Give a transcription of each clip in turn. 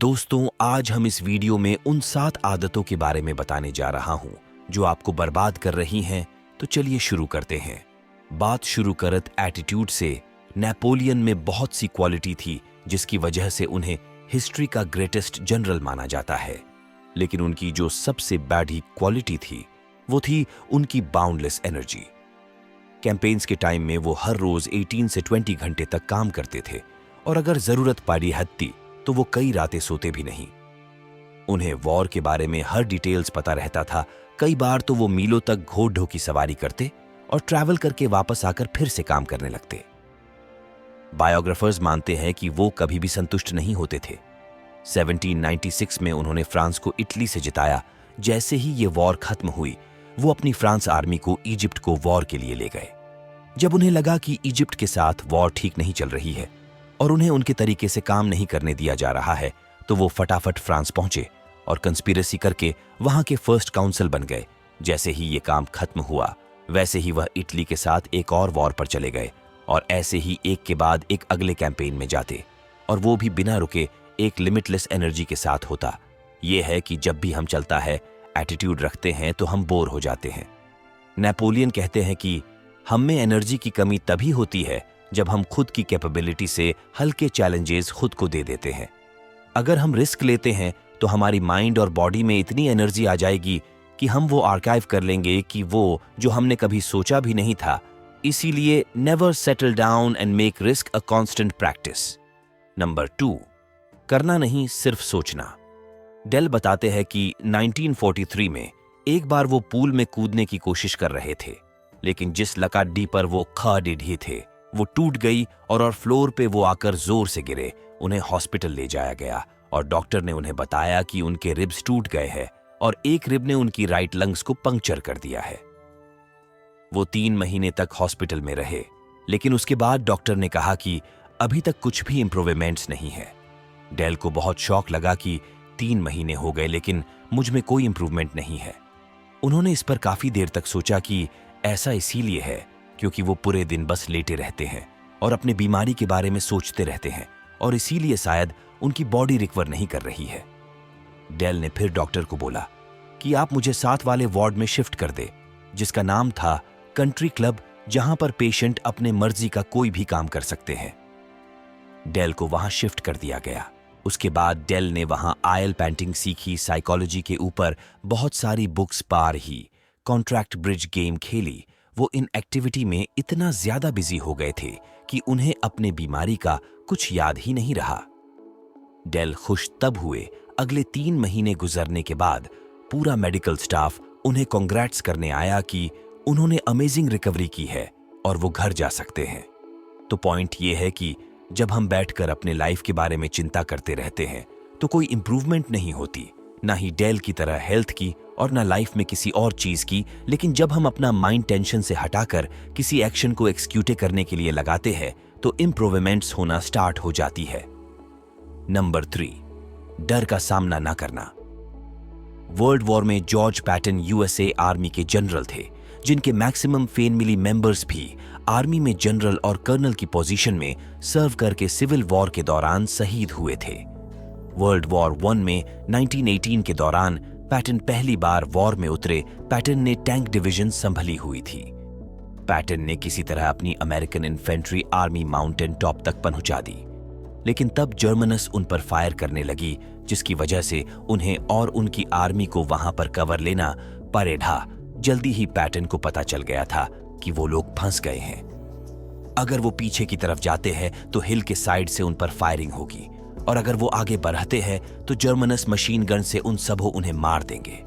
दोस्तों, आज हम इस वीडियो में उन 7 आदतों के बारे में बताने जा रहा हूं जो आपको बर्बाद कर रही हैं। तो चलिए शुरू करते हैं। बात शुरू करत एटीट्यूड से। नेपोलियन में बहुत सी क्वालिटी थी जिसकी वजह से उन्हें हिस्ट्री का ग्रेटेस्ट जनरल माना जाता है, लेकिन उनकी जो सबसे बैड ही क्वालिटी थी वो थी उनकी बाउंडलेस एनर्जी। कैंपेन्स के टाइम में वो हर रोज 18 से 20 घंटे तक काम करते थे और अगर जरूरत पड़ी हत्ती तो वो कई रातें सोते भी नहीं। उन्हें वॉर के बारे में हर डिटेल्स पता रहता था। कई बार तो वो मीलों तक घोड़ों की सवारी करते और ट्रैवल करके वापस आकर फिर से काम करने लगते। बायोग्राफर्स मानते हैं कि वो कभी भी संतुष्ट नहीं होते थे। 1796 में उन्होंने फ्रांस को इटली से जिताया। जैसे ही ये वॉर खत्म हुई, वो अपनी फ्रांस आर्मी को इजिप्ट को वॉर के लिए ले गए। जब उन्हें लगा कि इजिप्ट के साथ वॉर ठीक नहीं चल रही है और उन्हें उनके तरीके से काम नहीं करने दिया जा रहा है, तो वो फटाफट फ्रांस पहुंचे और कंस्पिरेसी करके वहां के फर्स्ट काउंसिल बन गए। जैसे ही ये काम खत्म हुआ, वैसे ही वह इटली के साथ एक और वॉर पर चले गए और ऐसे ही एक के बाद एक अगले कैंपेन में जाते, और वो भी बिना रुके एक लिमिटलेस एनर्जी के साथ होता। ये है कि जब भी हम चलता है एटीट्यूड रखते हैं तो हम बोर हो जाते हैं। नेपोलियन कहते हैं कि हम में एनर्जी की कमी तभी होती है जब हम खुद की कैपेबिलिटी से हल्के चैलेंजेस खुद को दे देते हैं। अगर हम रिस्क लेते हैं तो हमारी माइंड और बॉडी में इतनी एनर्जी आ जाएगी कि हम वो आर्काइव कर लेंगे कि वो जो हमने कभी सोचा भी नहीं था। इसीलिए never settle down and make risk a constant practice. Number 2, करना नहीं सिर्फ सोचना। डेल बताते हैं कि 1943 में एक बार वो पूल में कूदने की कोशिश कर रहे थे, लेकिन जिस लकाडी पर वो खड़े थे वो टूट गई और फ्लोर पे वो आकर जोर से गिरे। उन्हें हॉस्पिटल ले जाया गया और डॉक्टर ने उन्हें बताया कि उनके रिब्स टूट गए हैं और एक रिब ने उनकी राइट लंग्स को पंक्चर कर दिया है। वो 3 महीने तक हॉस्पिटल में रहे, लेकिन उसके बाद डॉक्टर ने कहा कि अभी तक कुछ भी इंप्रूवमेंट्स नहीं है। डेल को बहुत शॉक लगा कि 3 महीने हो गए लेकिन मुझ में कोई इंप्रूवमेंट नहीं है। उन्होंने इस पर काफी देर तक सोचा कि ऐसा इसीलिए है क्योंकि वो पूरे दिन बस लेटे रहते हैं और अपने बीमारी के बारे में सोचते रहते हैं, और इसीलिए शायद उनकी बॉडी रिकवर नहीं कर रही है। डेल ने फिर डॉक्टर को बोला कि आप मुझे 7 वाले वार्ड में शिफ्ट कर दे, जिसका नाम था कंट्री क्लब, जहां पर पेशेंट अपने मर्जी का कोई भी काम कर सकते हैं। डेल को वहां शिफ्ट कर दिया गया। उसके बाद डेल ने वहां आयल पेंटिंग सीखी, साइकोलॉजी के ऊपर बहुत सारी बुक्स पार ही, कॉन्ट्रैक्ट ब्रिज गेम खेली। वो इन एक्टिविटी में इतना ज्यादा बिजी हो गए थे कि उन्हें अपने बीमारी का कुछ याद ही नहीं रहा। डेल खुश तब हुए अगले 3 महीने गुजरने के बाद पूरा मेडिकल स्टाफ उन्हें कांग्रेट्स करने आया कि उन्होंने अमेजिंग रिकवरी की है और वो घर जा सकते हैं। तो पॉइंट ये है कि जब हम बैठकर अपने लाइफ के बारे में चिंता करते रहते हैं तो कोई इंप्रूवमेंट नहीं होती, ना ही डेल की तरह हेल्थ की और ना लाइफ में किसी और चीज की। लेकिन जब हम अपना माइंड टेंशन से हटाकर किसी एक्शन को एक्सिक्यूट करने के लिए लगाते हैं तो इंप्रूवमेंट्स होना स्टार्ट हो जाती है। नंबर 3, डर का सामना ना करना। वर्ल्ड वॉर में जॉर्ज पैटन यूएसए आर्मी के जनरल थे, जिनके मैक्सिमम फैमिली मेंबर्स भी आर्मी में जनरल और कर्नल की पोजीशन में सर्व करके सिविल वॉर के दौरान शहीद हुए थे। वर्ल्ड वॉर 1 में 1918 के दौरान पैटन पहली बार वॉर में उतरे। पैटन ने टैंक डिवीजन संभली हुई थी। पैटन ने किसी तरह अपनी American infantry army mountain top तक पहुंचा दी, लेकिन तब जर्मनस उन पर फायर करने लगी, जिसकी वजह से उन्हें और उनकी आर्मी को वहां पर कवर लेना पड़ेगा। जल्दी ही पैटन को पता चल गया था कि वो लोग फंस गए हैं। अगर वो पीछे की तरफ जाते हैं तो हिल के साइड से उन पर फायरिंग होगी, और अगर वो आगे बढ़ते हैं तो जर्मनस मशीन गन से उन सबों उन्हें मार देंगे।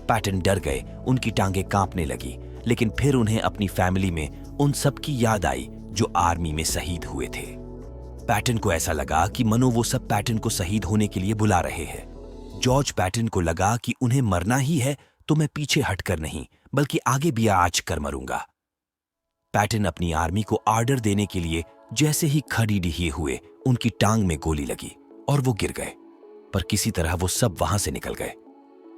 पैटन डर गए, उनकी टांगें कांपने लगी, लेकिन फिर उन्हें अपनी फैमिली में उन सब की याद आई जो आर्मी में शहीद हुए थे। पैटन को ऐसा लगा कि मनो वो सब पैटन को शहीद होने के लिए बुला रहे हैं। जॉर्ज पैटन को लगा कि उन्हें मरना ही है तो मैं पीछे हटकर नहीं बल्कि आगे भी आज कर मरूंगा। पैटन अपनी आर्मी को आर्डर देने के लिए जैसे ही खड़ी दिए हुए, उनकी टांग में गोली लगी और वो गिर गए, पर किसी तरह वो सब वहां से निकल गए।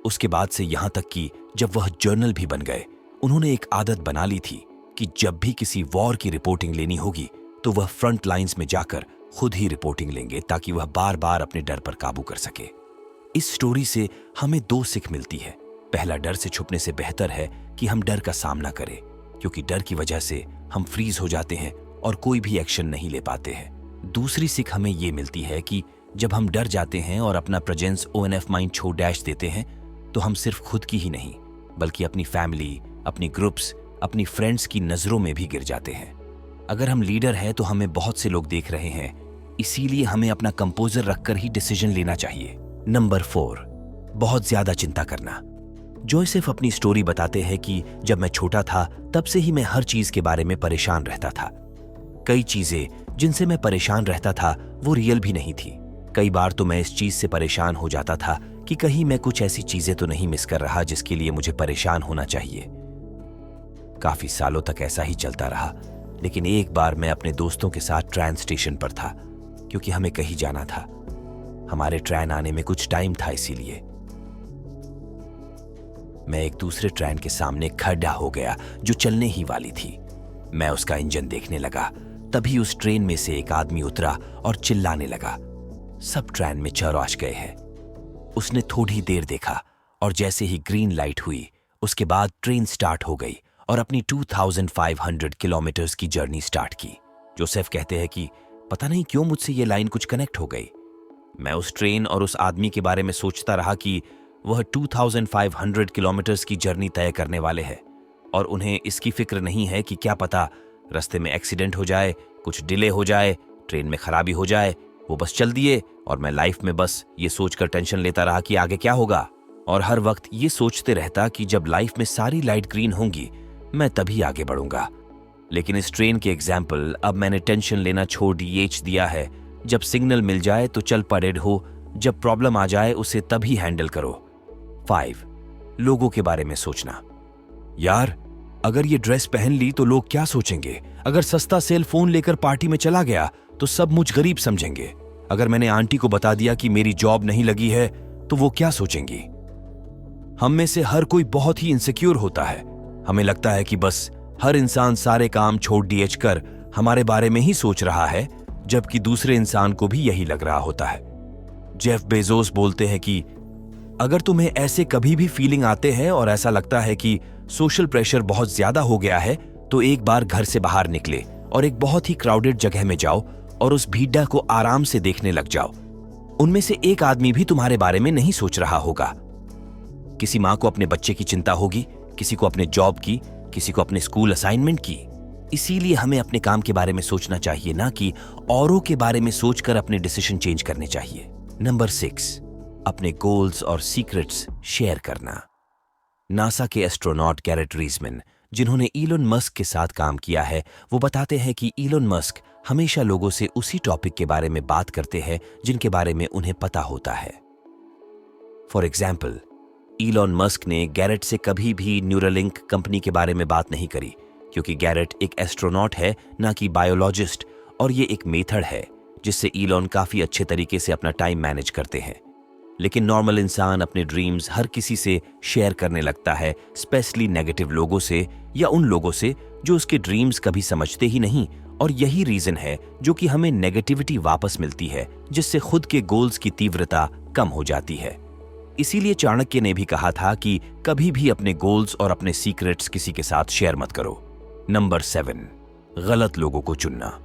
उसके बाद से यहां तक कि जब वह जर्नल भी बन गए, उन्होंने एक आदत बना ली थी कि जब भी किसी वॉर की रिपोर्टिंग लेनी होगी तो वह फ्रंट लाइंस में जाकर खुद ही रिपोर्टिंग लेंगे ताकि वह बार बार अपने डर पर काबू कर सके। इस स्टोरी से हमें दो सीख मिलती है। पहला, डर से छुपने से बेहतर है कि हम डर का सामना करें, क्योंकि डर की वजह से हम फ्रीज हो जाते हैं और कोई भी एक्शन नहीं ले पाते हैं। दूसरी सीख हमें ये मिलती है कि जब हम डर जाते हैं और अपना प्रेजेंस ONF माइंड छोड़ डैश देते हैं, तो हम सिर्फ खुद की ही नहीं बल्कि अपनी फैमिली, अपनी ग्रुप्स, अपनी फ्रेंड्स की नजरों में भी गिर जाते हैं। अगर हम लीडर हैं तो हमें बहुत से लोग देख रहे हैं, इसीलिए हमें अपना कंपोजर रखकर ही डिसीजन लेना चाहिए। नंबर 4, बहुत ज्यादा चिंता करना। जोसेफ अपनी स्टोरी बताते हैं कि जब मैं छोटा था तब से ही मैं हर चीज के बारे में परेशान रहता था। कई चीजें जिनसे मैं परेशान रहता था वो रियल भी नहीं थी। कई बार तो मैं इस चीज से परेशान हो जाता था कि कहीं मैं कुछ ऐसी चीजें तो नहीं मिस कर रहा जिसके लिए मुझे परेशान होना चाहिए। काफी सालों तक ऐसा ही चलता रहा, लेकिन एक बार मैं अपने दोस्तों के साथ ट्रेन स्टेशन पर था, क्योंकि हमें कहीं जाना था। हमारे ट्रेन आने में कुछ टाइम था, इसीलिए मैं एक दूसरे ट्रेन के सामने खड़ा हो गया जो चलने ही वाली थी। मैं उसका इंजन देखने लगा, तभी उस ट्रेन में से एक आदमी उतरा और चिल्लाने लगा, सब ट्रेन में चौराश गए हैं। उसने थोड़ी देर देखा और जैसे ही ग्रीन लाइट हुई उसके बाद ट्रेन स्टार्ट हो गई और अपनी 2500 किलोमीटर्स की जर्नी स्टार्ट की। जोसेफ कहते हैं कि पता नहीं क्यों मुझसे ये लाइन कुछ कनेक्ट हो गई। मैं उस ट्रेन और उस आदमी के बारे में सोचता रहा कि वह 2500 किलोमीटर्स की जर्नी तय करने वाले हैं और उन्हें इसकी फिक्र नहीं है कि क्या पता रास्ते में एक्सीडेंट हो जाए, कुछ डिले हो जाए, ट्रेन में खराबी हो जाए। वो बस चल दिए और मैं लाइफ में बस ये सोचकर टेंशन लेता रहा कि आगे क्या होगा, और हर वक्त ये सोचते रहता कि जब लाइफ में सारी लाइट ग्रीन होंगी मैं तभी आगे बढ़ूंगा। लेकिन इस ट्रेन के एग्जाम्पल अब मैंने टेंशन लेना छोड़ दिया है। जब सिग्नल मिल जाए तो चल पड़े हो, जब प्रॉब्लम आ जाए उसे तभी हैंडल करो। 5, लोगों के बारे में सोचना। यार, अगर ये ड्रेस पहन ली तो लोग क्या सोचेंगे? अगर सस्ता सेल फोन लेकर पार्टी में चला गया तो सब मुझ गरीब समझेंगे। अगर मैंने आंटी को बता दिया कि मेरी जॉब नहीं लगी है तो वो क्या सोचेंगी? हम में से हर कोई बहुत ही इनसिक्योर होता है। हमें लगता है कि बस हर इंसान सारे काम छोड़ डीएच कर हमारे बारे में ही सोच रहा है, जबकि दूसरे इंसान को भी यही लग रहा होता है। जेफ बेजोस बोलते हैं कि अगर तुम्हें ऐसे कभी भी फीलिंग आते हैं और ऐसा लगता है कि सोशल प्रेशर बहुत ज्यादा हो गया है, तो एक बार घर से बाहर निकले और एक बहुत ही क्राउडेड जगह में जाओ और उस भीड़ को आराम से देखने लग जाओ। उनमें से एक आदमी भी तुम्हारे बारे में नहीं सोच रहा होगा। किसी माँ को अपने बच्चे की चिंता होगी, किसी को अपने जॉब की, किसी को अपने स्कूल असाइनमेंट की। इसीलिए हमें अपने काम के बारे में सोचना चाहिए, ना कि औरों के बारे में सोचकर अपने डिसीजन चेंज करने चाहिए। नंबर 6, अपने गोल्स और सीक्रेट्स शेयर करना। नासा के एस्ट्रोनॉट गैरेट रीजमैन, जिन्होंने इलोन मस्क के साथ काम किया है, वो बताते हैं कि इलोन मस्क हमेशा लोगों से उसी टॉपिक के बारे में बात करते हैं जिनके बारे में उन्हें पता होता है। फॉर एग्जाम्पल, इलोन मस्क ने गैरेट से कभी भी न्यूरालिंक कंपनी के बारे में बात नहीं करी, क्योंकि गैरेट एक एस्ट्रोनॉट है, ना कि बायोलॉजिस्ट, और ये एक मेथड है जिससे इलोन काफी अच्छे तरीके से अपना टाइम मैनेज करते हैं। लेकिन नॉर्मल इंसान अपने ड्रीम्स हर किसी से शेयर करने लगता है, स्पेशली नेगेटिव लोगों से या उन लोगों से जो उसके ड्रीम्स कभी समझते ही नहीं। और यही रीजन है जो कि हमें नेगेटिविटी वापस मिलती है, जिससे खुद के गोल्स की तीव्रता कम हो जाती है। इसीलिए चाणक्य ने भी कहा था कि कभी भी अपने गोल्स और अपने सीक्रेट्स किसी के साथ शेयर मत करो। नंबर 7, गलत लोगों को चुनना।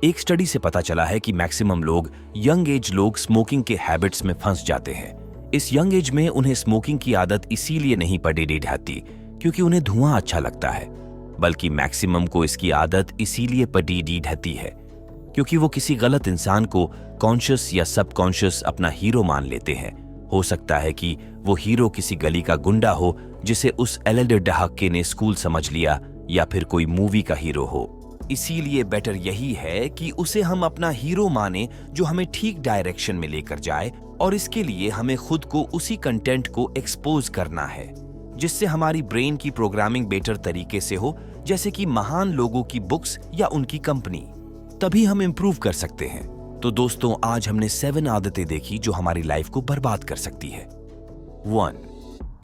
एक स्टडी से पता चला है कि मैक्सिमम लोग, यंग एज लोग, स्मोकिंग के हैबिट्स में फंस जाते हैं। इस यंग एज में उन्हें स्मोकिंग की आदत इसीलिए नहीं पड़ी रहती क्योंकि उन्हें धुआं अच्छा लगता है, बल्कि मैक्सिमम को इसकी आदत इसीलिए पड़ी रहती है क्योंकि वो किसी गलत इंसान को कॉन्शियस या सबकॉन्शियस अपना हीरो मान लेते हैं। हो सकता है कि वो हीरो किसी गली का गुंडा हो जिसे उस एलएलडी डहाके ने स्कूल समझ लिया, या फिर कोई मूवी का हीरो हो। इसीलिए बेटर यही है कि उसे हम अपना हीरो माने जो हमें ठीक डायरेक्शन में लेकर जाए, और इसके लिए हमें खुद को उसी कंटेंट को एक्सपोज करना है जिससे हमारी ब्रेन की प्रोग्रामिंग बेटर तरीके से हो, जैसे कि महान लोगों की बुक्स या उनकी कंपनी। तभी हम इंप्रूव कर सकते हैं। तो दोस्तों, आज हमने 7 आदतें देखी जो हमारी लाइफ को बर्बाद कर सकती है। 1,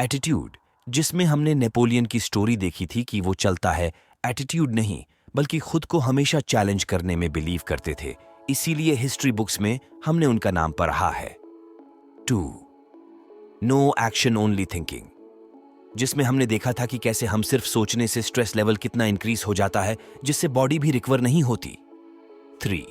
एटीट्यूड, जिसमें हमने नेपोलियन की स्टोरी देखी थी कि वो चलता है एटीट्यूड नहीं, बल्कि खुद को हमेशा चैलेंज करने में बिलीव करते थे। इसीलिए हिस्ट्री बुक्स में हमने उनका नाम पढ़ा है। 2. नो एक्शन ओनली थिंकिंग, जिसमें हमने देखा था कि कैसे हम सिर्फ सोचने से स्ट्रेस लेवल कितना इंक्रीज हो जाता है, जिससे बॉडी भी रिकवर नहीं होती। 3.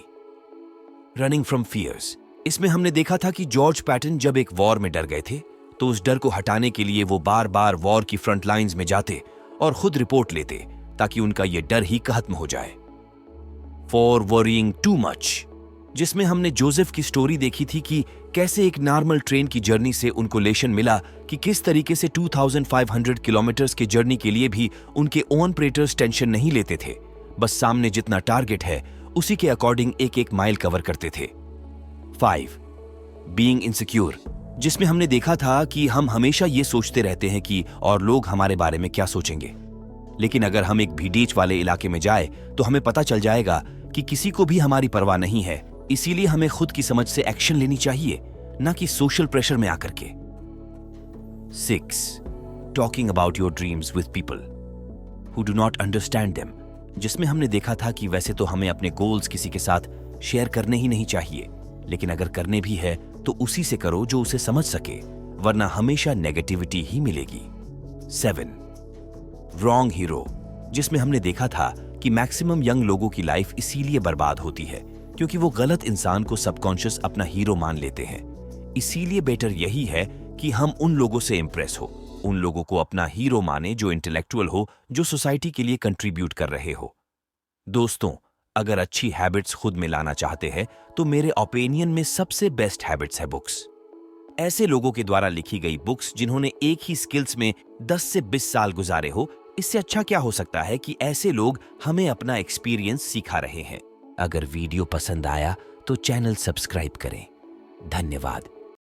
रनिंग फ्रॉम फियर्स, इसमें हमने देखा था कि जॉर्ज पैटन जब एक वॉर में डर गए थे तो उस डर को हटाने के लिए वो बार बार वॉर की फ्रंट लाइंस में जाते और खुद रिपोर्ट लेते ताकि उनका ये डर ही खत्म हो जाए। 4. वरीइंग टू मच, जिसमें हमने जोसेफ की स्टोरी देखी थी कि कैसे एक नॉर्मल ट्रेन की जर्नी से उनको लेशन मिला कि किस तरीके से 2500 किलोमीटर्स के जर्नी के लिए भी उनके ओन ऑपरेटर्स टेंशन नहीं लेते थे, बस सामने जितना टारगेट है उसी के अकॉर्डिंग एक एक माइल कवर करते थे। 5. बीइंग इनसिक्योर, जिसमें हमने देखा था कि हम हमेशा ये सोचते रहते हैं कि और लोग हमारे बारे में क्या सोचेंगे, लेकिन अगर हम एक भीड़ीच वाले इलाके में जाए तो हमें पता चल जाएगा कि किसी को भी हमारी परवाह नहीं है। इसीलिए हमें खुद की समझ से एक्शन लेनी चाहिए, ना कि सोशल प्रेशर में आकर के। 6. Talking about your dreams with people who do not understand them, जिसमें हमने देखा था कि वैसे तो हमें अपने गोल्स किसी के साथ शेयर करने ही नहीं चाहिए, लेकिन अगर करने भी है तो उसी से करो जो उसे समझ सके, वरना हमेशा नेगेटिविटी ही मिलेगी। 7. रॉन्ग हीरो, जिसमें हमने देखा था कि मैक्सिमम यंग लोगों की लाइफ इसीलिए बर्बाद होती है क्योंकि वो गलत इंसान को सबकॉन्शियस अपना हीरो मान लेते हैं। इसीलिए बेटर यही है कि हम उन लोगों से इंप्रेस हो, उन लोगों को अपना हीरो माने जो इंटेलेक्चुअल हो, जो सोसाइटी के लिए कंट्रीब्यूट कर रहे हो। दोस्तों, अगर अच्छी हैबिट्स खुद में लाना चाहते हैं तो मेरे ओपिनियन में सबसे बेस्ट हैबिट्स है बुक्स। ऐसे लोगों के द्वारा लिखी गई बुक्स जिन्होंने एक ही स्किल्स में 10 से 20 साल गुजारे हो, इससे अच्छा क्या हो सकता है कि ऐसे लोग हमें अपना एक्सपीरियंस सिखा रहे हैं। अगर वीडियो पसंद आया तो चैनल सब्सक्राइब करें। धन्यवाद।